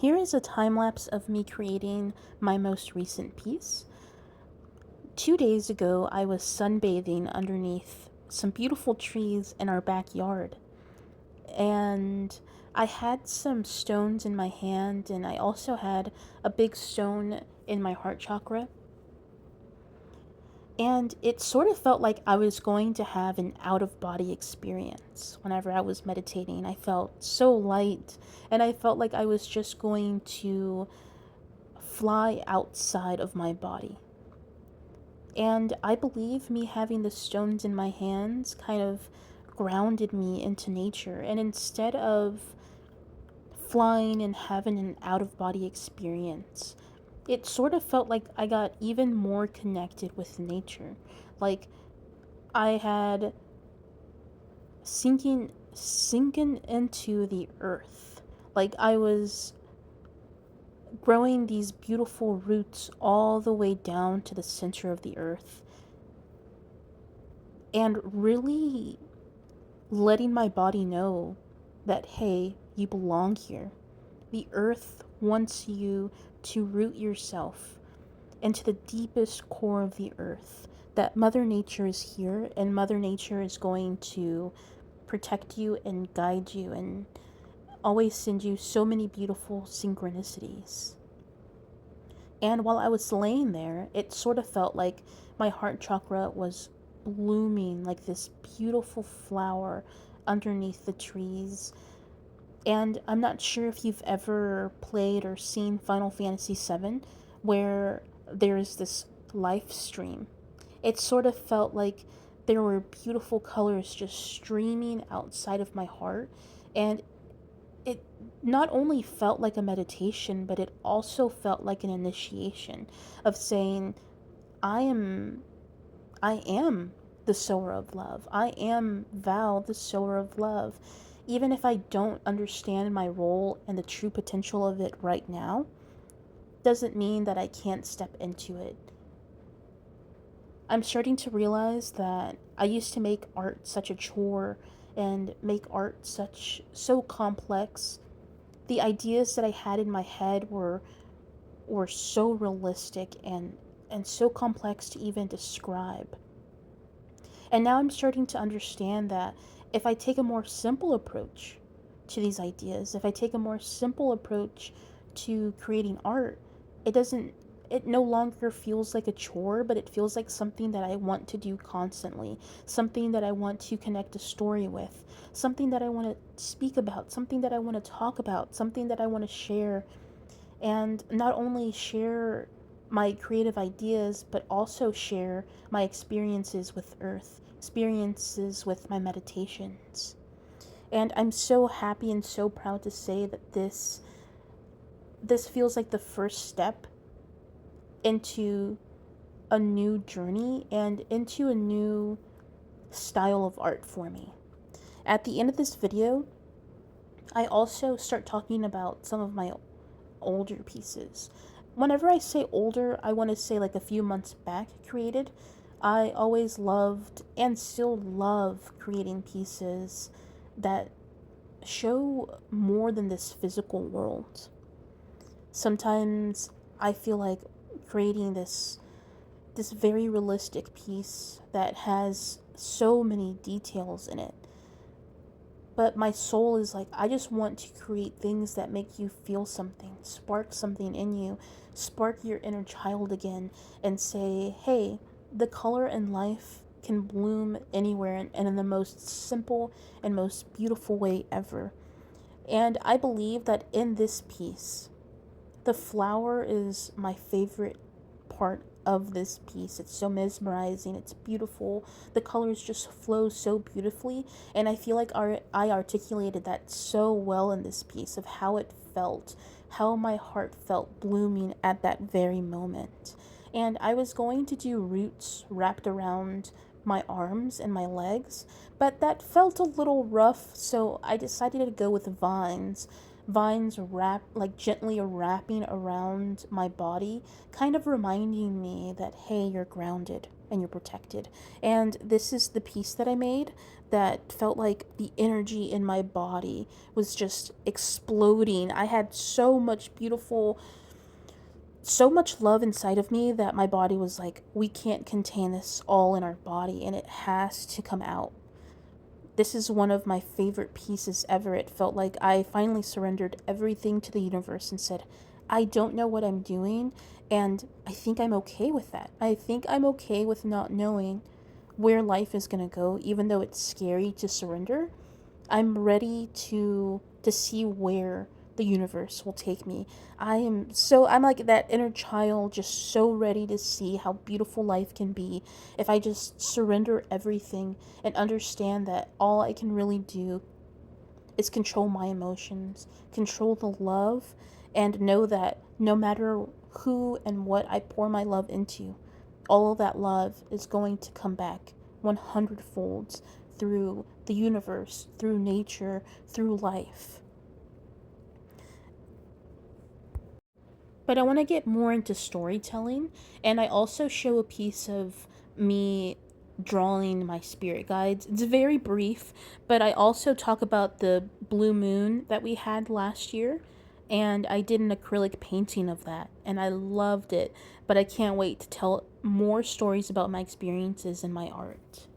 Here is a time lapse of me creating my most recent piece. 2 days ago, I was sunbathing underneath some beautiful trees in our backyard, and I had some stones in my hand, and I also had a big stone in my heart chakra. And it sort of felt like I was going to have an out of body experience whenever I was meditating. I felt so light, and I felt like I was just going to fly outside of my body. And I believe me having the stones in my hands kind of grounded me into nature. And instead of flying and having an out of body experience, it sort of felt like I got even more connected with nature. Like I had sinking into the earth. Like I was growing these beautiful roots all the way down to the center of the earth, and really letting my body know that, hey, you belong here. The earth wants you to root yourself into the deepest core of the earth. That Mother Nature is here, and Mother Nature is going to protect you and guide you and always send you so many beautiful synchronicities. And while I was laying there, it sort of felt like my heart chakra was blooming like this beautiful flower underneath the trees. And I'm not sure if you've ever played or seen Final Fantasy VII, where there's this life stream. It sort of felt like there were beautiful colors just streaming outside of my heart, and it not only felt like a meditation, but it also felt like an initiation of saying, I am I am the sower of love. I am Val, the sower of love. Even if I don't understand my role and the true potential of it right now, doesn't mean that I can't step into it. I'm starting to realize that I used to make art such a chore and make art so complex. The ideas that I had in my head were so realistic and so complex to even describe. And now I'm starting to understand that if I take a more simple approach to these ideas, if I take a more simple approach to creating art, it no longer feels like a chore, but it feels like something that I want to do constantly, something that I want to connect a story with, something that I want to speak about, something that I want to talk about, something that I want to share, and not only share my creative ideas, but also share my experiences with Earth, experiences with my meditations. And I'm so happy and so proud to say that this feels like the first step into a new journey and into a new style of art for me. At the end of this video, I also start talking about some of my older pieces. Whenever I say older, I want to say like a few months back created. I always loved and still love creating pieces that show more than this physical world. Sometimes I feel like creating this very realistic piece that has so many details in it. But my soul is like, I just want to create things that make you feel something, spark something in you, spark your inner child again, and say, hey, the color in life can bloom anywhere and in the most simple and most beautiful way ever. And I believe that in this piece, the flower is my favorite part of this piece. It's so mesmerizing, it's beautiful, the colors just flow so beautifully, and I feel like I articulated that so well in this piece of how it felt, how my heart felt blooming at that very moment. And I was going to do roots wrapped around my arms and my legs, but that felt a little rough, so I decided to go with vines like gently wrapping around my body, kind of reminding me that, hey, you're grounded and you're protected. And this is the piece that I made that felt like the energy in my body was just exploding. I had so much love inside of me that my body was like, we can't contain this all in our body and it has to come out. This is one of my favorite pieces ever. It felt like I finally surrendered everything to the universe and said, I don't know what I'm doing, and I think I'm okay with that. I think I'm okay with not knowing where life is going to go, even though it's scary to surrender. I'm ready to see where the universe will take me. I'm like that inner child, just so ready to see how beautiful life can be if I just surrender everything and understand that all I can really do is control my emotions, control the love, and know that no matter who and what I pour my love into, all of that love is going to come back 100 folds through the universe, through nature, through life. But I want to get more into storytelling, and I also show a piece of me drawing my spirit guides. It's very brief, but I also talk about the blue moon that we had last year, and I did an acrylic painting of that, and I loved it. But I can't wait to tell more stories about my experiences in my art.